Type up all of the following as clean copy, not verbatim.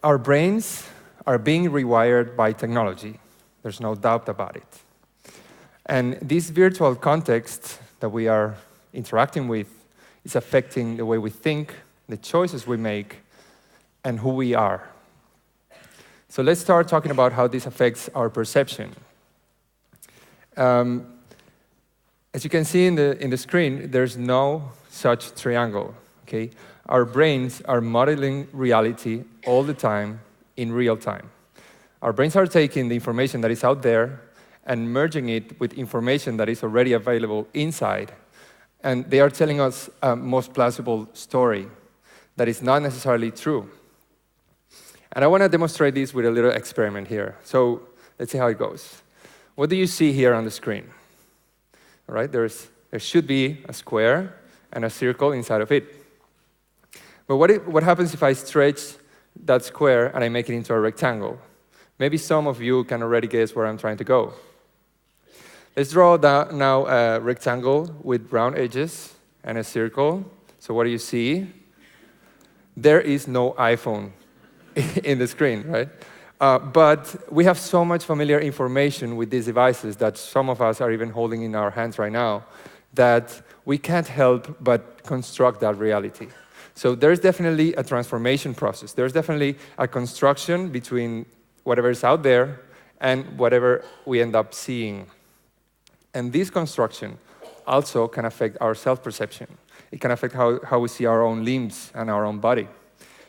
Our brains are being rewired by technology. There's no doubt about it. And this virtual context that we are interacting with is affecting the way we think, the choices we make, and who we are. So let's start talking about how this affects our perception. As you can see in the screen, there's no such triangle. Okay? Our brains are modeling reality all the time in real time. Our brains are taking the information that is out there and merging it with information that is already available inside. And they are telling us a most plausible story that is not necessarily true. And I want to demonstrate this with a little experiment here. So let's see how it goes. What do you see here on the screen? All right, there should be a square and a circle inside of it. But what happens if I stretch that square and I make it into a rectangle? Maybe some of you can already guess where I'm trying to go. Let's draw now a rectangle with round edges and a circle. So what do you see? There is no iPhone in the screen, right? But we have so much familiar information with these devices that some of us are even holding in our hands right now that we can't help but construct that reality. So there's definitely a transformation process. There's definitely a construction between whatever is out there and whatever we end up seeing. And this construction also can affect our self-perception. It can affect how we see our own limbs and our own body.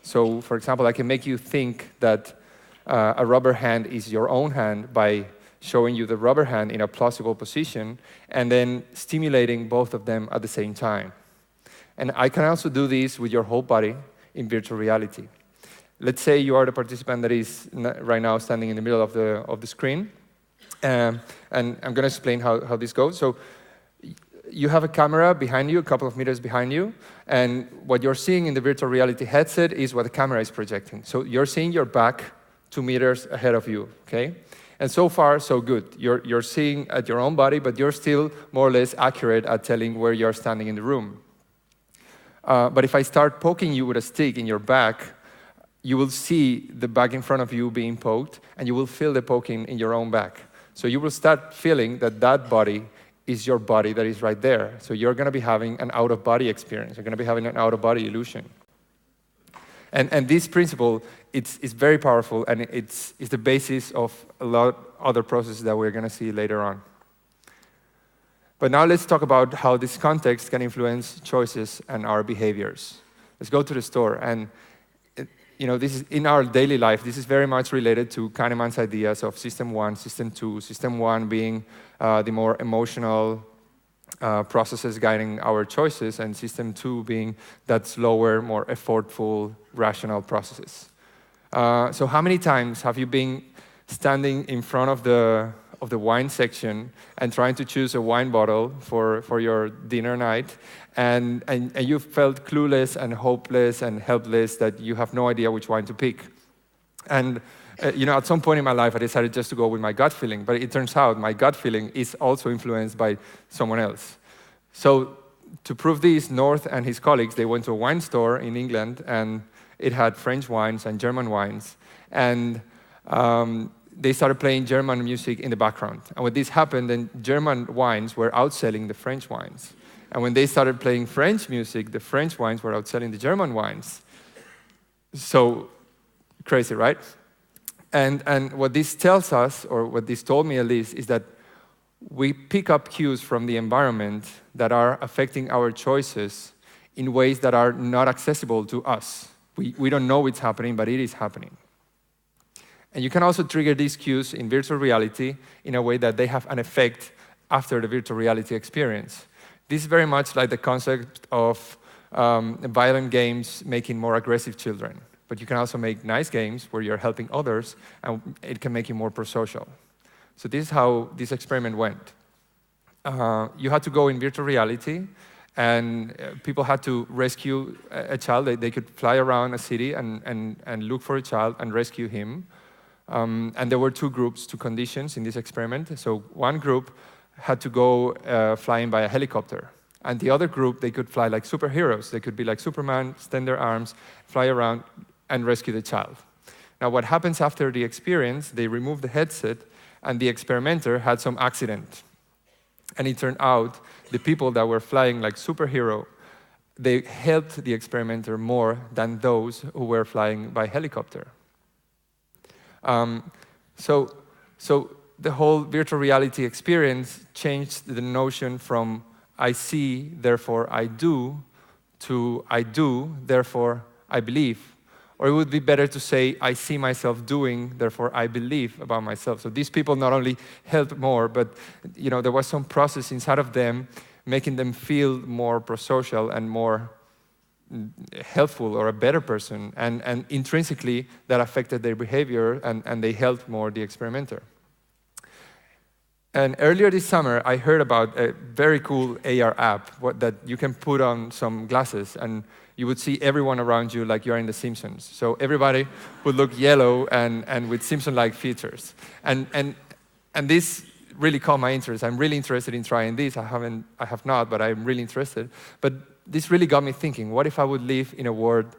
So, for example, I can make you think that a rubber hand is your own hand by showing you the rubber hand in a plausible position and then stimulating both of them at the same time. And I can also do this with your whole body in virtual reality. Let's say you are the participant that is right now standing in the middle of the screen. And I'm going to explain how this goes. So you have a camera behind you, a couple of meters behind you, and what you're seeing in the virtual reality headset is what the camera is projecting. So you're seeing your back 2 meters ahead of you, okay? And so far, so good. You're seeing at your own body, but you're still more or less accurate at telling where you're standing in the room. But if I start poking you with a stick in your back, you will see the back in front of you being poked, and you will feel the poking in your own back. So you will start feeling that body is your body that is right there. So you're going to be having an out-of-body experience. You're going to be having an out-of-body illusion. And this principle, it's very powerful, and it's the basis of a lot of other processes that we're going to see later on. But now let's talk about how this context can influence choices and our behaviors. Let's go to the store. And this is in our daily life. This is very much related to Kahneman's ideas of System 1, System 2. System 1 being the more emotional processes guiding our choices, and System 2 being that slower, more effortful, rational processes. So how many times have you been standing in front of the wine section and trying to choose a wine bottle for your dinner night, and you felt clueless and hopeless and helpless that you have no idea which wine to pick? And at some point in my life, I decided just to go with my gut feeling, but it turns out my gut feeling is also influenced by someone else. So to prove this, North and his colleagues, they went to a wine store in England, and it had French wines and German wines, and they started playing German music in the background. And when this happened, then German wines were outselling the French wines. And when they started playing French music, the French wines were outselling the German wines. So crazy, right? And what this tells us, or what this told me at least, is that we pick up cues from the environment that are affecting our choices in ways that are not accessible to us. We don't know it's happening, but it is happening. And you can also trigger these cues in virtual reality in a way that they have an effect after the virtual reality experience. This is very much like the concept of violent games making more aggressive children. But you can also make nice games where you're helping others, and it can make you more prosocial. So this is how this experiment went. You had to go in virtual reality, and people had to rescue a child. They could fly around a city and look for a child and rescue him. And there were two groups, two conditions in this experiment. So one group had to go flying by a helicopter. And the other group, they could fly like superheroes. They could be like Superman, extend their arms, fly around, and rescue the child. Now, what happens after the experience, they remove the headset, and the experimenter had some accident. And it turned out the people that were flying like superhero, they helped the experimenter more than those who were flying by helicopter. So the whole virtual reality experience changed the notion from I see, therefore I do, to I do, therefore I believe. Or it would be better to say, I see myself doing, therefore I believe about myself. So these people not only helped more, but there was some process inside of them making them feel more prosocial and more helpful or a better person. And intrinsically, that affected their behavior, and they helped more the experimenter. And earlier this summer, I heard about a very cool AR app that you can put on some glasses, and you would see everyone around you like you're in The Simpsons. So everybody would look yellow and with Simpson-like features. And this really caught my interest. I'm really interested in trying this. I have not, but I'm really interested. But this really got me thinking, what if I would live in a world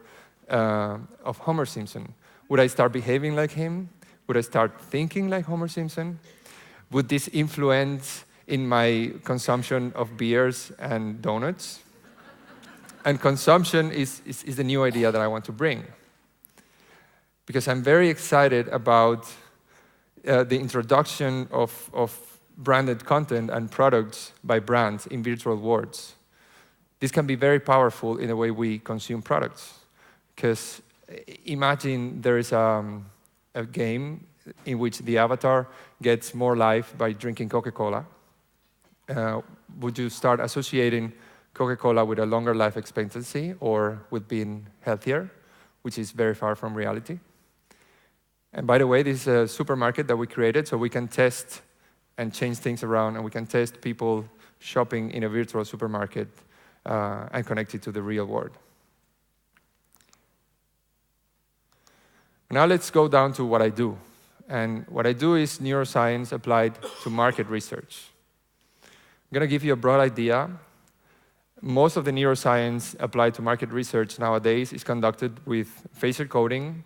of Homer Simpson? Would I start behaving like him? Would I start thinking like Homer Simpson? Would this influence in my consumption of beers and donuts? And consumption is the new idea that I want to bring. Because I'm very excited about the introduction of branded content and products by brands in virtual worlds. This can be very powerful in the way we consume products. Because imagine there is a game in which the avatar gets more life by drinking Coca-Cola. Would you start associating Coca-Cola with a longer life expectancy or with being healthier, which is very far from reality? And by the way, this is a supermarket that we created so we can test and change things around, and we can test people shopping in a virtual supermarket and connect it to the real world. Now let's go down to what I do. And what I do is neuroscience applied to market research. I'm going to give you a broad idea. Most of the neuroscience applied to market research nowadays is conducted with facial coding,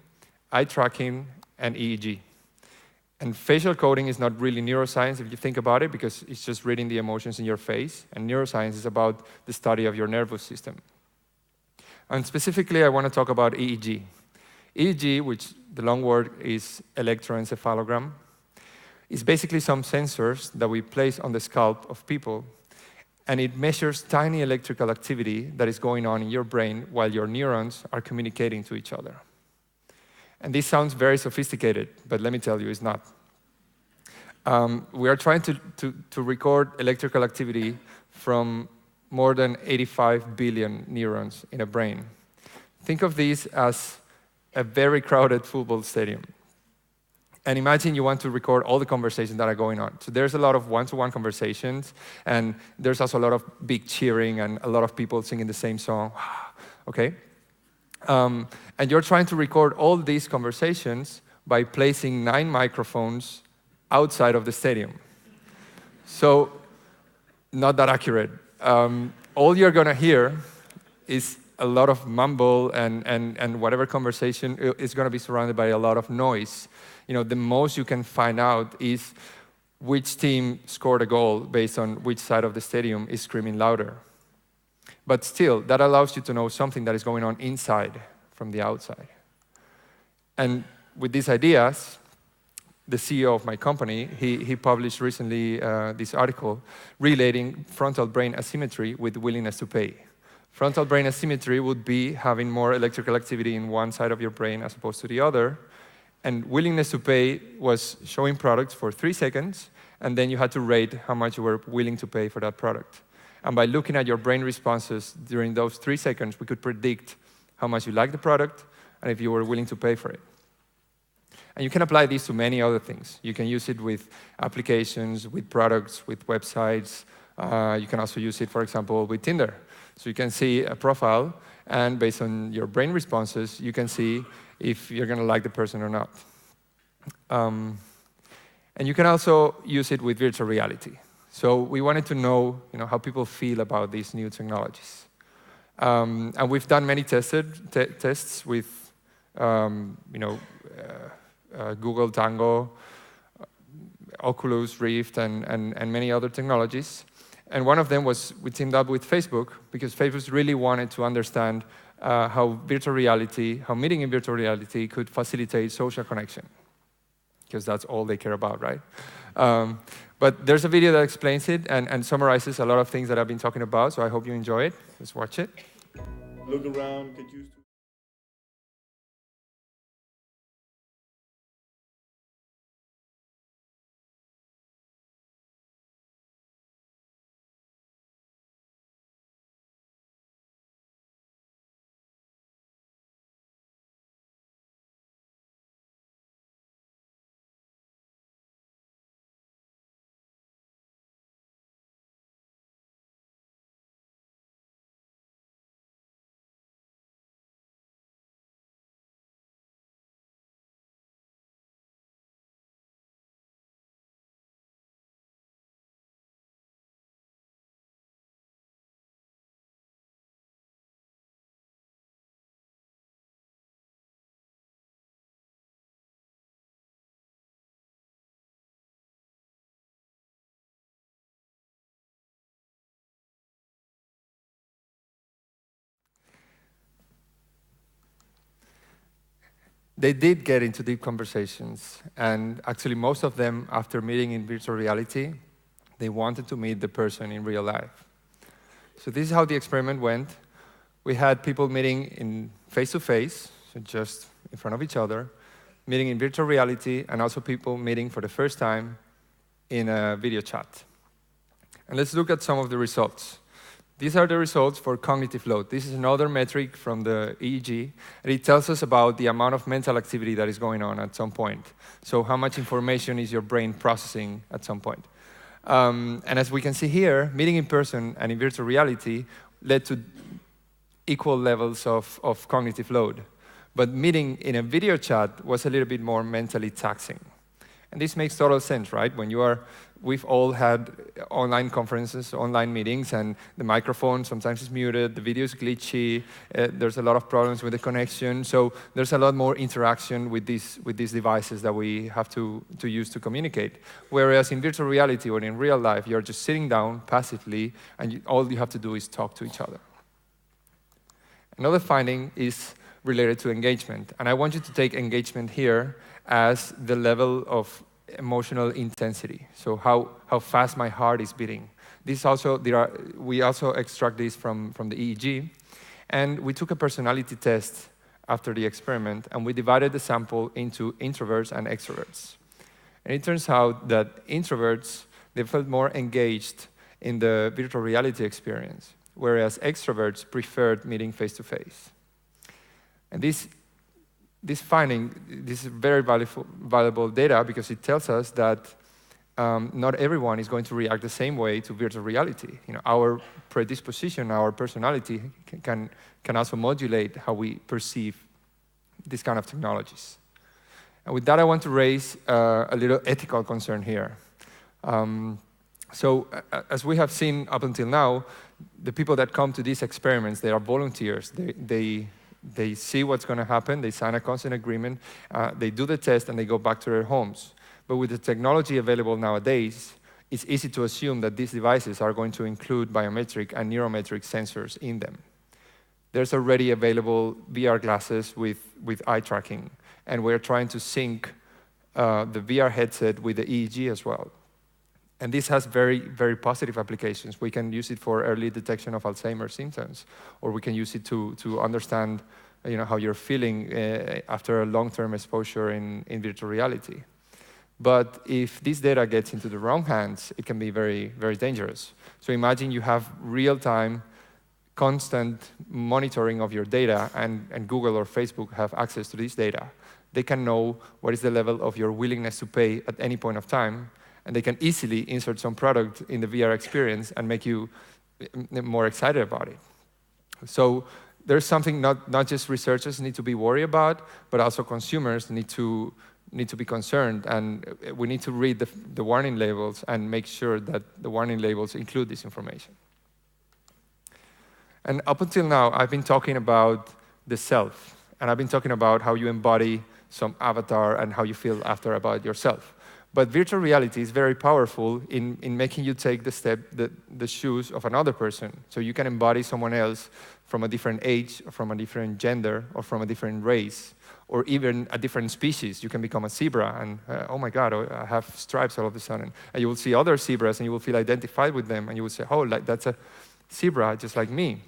eye tracking, and EEG. And facial coding is not really neuroscience if you think about it, because it's just reading the emotions in your face. And neuroscience is about the study of your nervous system. And specifically, I want to talk about EEG. EEG, which the long word is electroencephalogram, is basically some sensors that we place on the scalp of people, and it measures tiny electrical activity that is going on in your brain while your neurons are communicating to each other. And this sounds very sophisticated, but let me tell you, it's not. We are trying to record electrical activity from more than 85 billion neurons in a brain. Think of this as a very crowded football stadium. And imagine you want to record all the conversations that are going on. So there's a lot of one-to-one conversations, and there's also a lot of big cheering and a lot of people singing the same song, okay? And you're trying to record all these conversations by placing 9 microphones outside of the stadium. So, not that accurate. All you're gonna hear is a lot of mumble, and whatever conversation is gonna be surrounded by a lot of noise. The most you can find out is which team scored a goal based on which side of the stadium is screaming louder. But still, that allows you to know something that is going on inside from the outside. And with these ideas, the CEO of my company, he published recently this article relating frontal brain asymmetry with willingness to pay. Frontal brain asymmetry would be having more electrical activity in one side of your brain as opposed to the other. And willingness to pay was showing products for 3 seconds, and then you had to rate how much you were willing to pay for that product. And by looking at your brain responses during those 3 seconds, we could predict how much you liked the product and if you were willing to pay for it. And you can apply this to many other things. You can use it with applications, with products, with websites. You can also use it, for example, with Tinder. So you can see a profile, and based on your brain responses, you can see if you're going to like the person or not. And you can also use it with virtual reality. So we wanted to know, how people feel about these new technologies. And we've done many tests with, Google Tango, Oculus Rift, and many other technologies. And one of them was we teamed up with Facebook because Facebook really wanted to understand how virtual reality, how meeting in virtual reality could facilitate social connection, because that's all they care about, right? But there's a video that explains it and summarizes a lot of things that I've been talking about, so I hope you enjoy it. Let's watch it. Look around, get used to. They did get into deep conversations, and actually most of them, after meeting in virtual reality, they wanted to meet the person in real life. So this is how the experiment went. We had people meeting in face-to-face, so just in front of each other, meeting in virtual reality, and also people meeting for the first time in a video chat. And let's look at some of the results. These are the results for cognitive load. This is another metric from the EEG, and it tells us about the amount of mental activity that is going on at some point. So how much information is your brain processing at some point? And as we can see here, meeting in person and in virtual reality led to equal levels of cognitive load. But meeting in a video chat was a little bit more mentally taxing. And this makes total sense, right? We've all had online conferences, online meetings, and the microphone sometimes is muted, the video is glitchy, there's a lot of problems with the connection, so there's a lot more interaction with these devices that we have to use to communicate. Whereas in virtual reality or in real life, you're just sitting down passively, and all you have to do is talk to each other. Another finding is related to engagement, and I want you to take engagement here as the level of emotional intensity. So how fast my heart is beating. We also extract this from the EEG, and we took a personality test after the experiment, and we divided the sample into introverts and extroverts. And it turns out that introverts, they felt more engaged in the virtual reality experience, whereas extroverts preferred meeting face-to-face. And this finding, this is very valuable data because it tells us that not everyone is going to react the same way to virtual reality. Our predisposition, our personality can also modulate how we perceive these kind of technologies. And with that, I want to raise a little ethical concern here. So as we have seen up until now, the people that come to these experiments, they are volunteers. They see what's going to happen, they sign a consent agreement, they do the test, and they go back to their homes. But with the technology available nowadays, it's easy to assume that these devices are going to include biometric and neurometric sensors in them. There's already available VR glasses with eye tracking, and we're trying to sync the VR headset with the EEG as well. And this has very, very positive applications. We can use it for early detection of Alzheimer's symptoms, or we can use it to understand how you're feeling after a long-term exposure in virtual reality. But if this data gets into the wrong hands, it can be very, very dangerous. So imagine you have real-time, constant monitoring of your data, and Google or Facebook have access to this data. They can know what is the level of your willingness to pay at any point of time, and they can easily insert some product in the VR experience and make you more excited about it. So there's something not just researchers need to be worried about, but also consumers need to be concerned, and we need to read the warning labels and make sure that the warning labels include this information. And up until now, I've been talking about the self, and I've been talking about how you embody some avatar and how you feel after about yourself. But virtual reality is very powerful in making you take the shoes of another person. So you can embody someone else from a different age, or from a different gender, or from a different race, or even a different species. You can become a zebra and, oh my God, I have stripes all of a sudden. And you will see other zebras and you will feel identified with them and you will say, oh, like, that's a zebra just like me.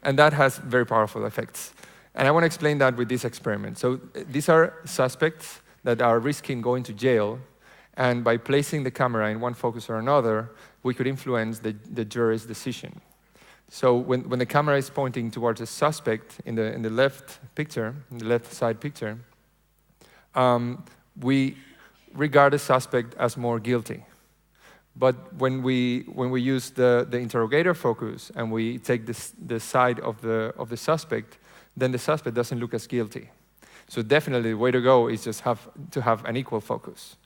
And that has very powerful effects. And I want to explain that with this experiment. So these are suspects that are risking going to jail, and by placing the camera in one focus or another, we could influence the jury's decision. So when the camera is pointing towards a suspect in the left picture, in the left side picture, we regard the suspect as more guilty. But when we use the interrogator focus and we take the side of the suspect, then the suspect doesn't look as guilty. So definitely the way to go is just to have an equal focus.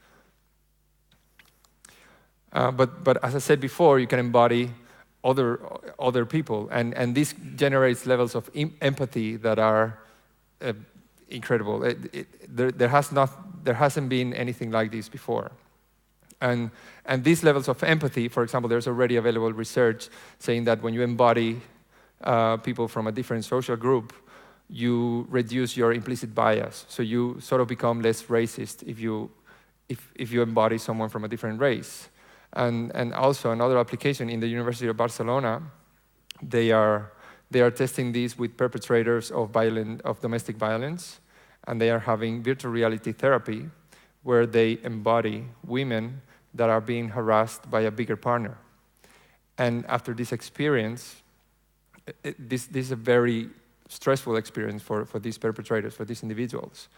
But as I said before, you can embody other people, and this generates levels of empathy that are incredible. There hasn't been anything like this before. And these levels of empathy, for example, there's already available research saying that when you embody people from a different social group, you reduce your implicit bias. So you sort of become less racist if you embody someone from a different race. And also another application in the University of Barcelona, they are testing this with perpetrators of domestic violence, and they are having virtual reality therapy where they embody women that are being harassed by a bigger partner. And after this experience, this is a very stressful experience for these perpetrators, for these individuals.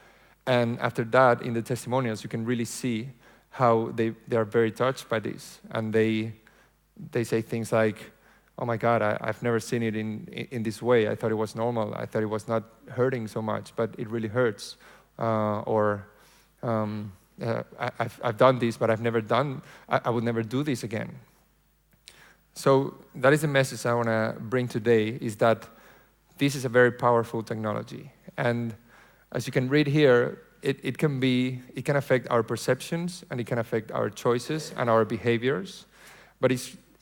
And after that, in the testimonials, you can really see how they are very touched by this. And they say things like, oh my God, I've never seen it in this way. I thought it was normal. I thought it was not hurting so much, but it really hurts. I've done this, but I would never do this again. So that is the message I want to bring today, is that this is a very powerful technology. And as you can read here, it can affect our perceptions, and it can affect our choices and our behaviors. But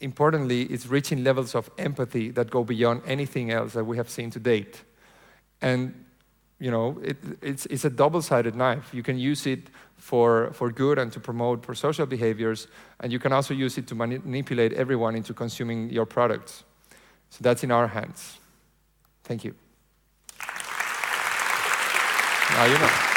importantly, it's reaching levels of empathy that go beyond anything else that we have seen to date. And it's a double-sided knife. You can use it for good and to promote pro-social behaviors, and you can also use it to manipulate everyone into consuming your products. So that's in our hands. Thank you. Now you know.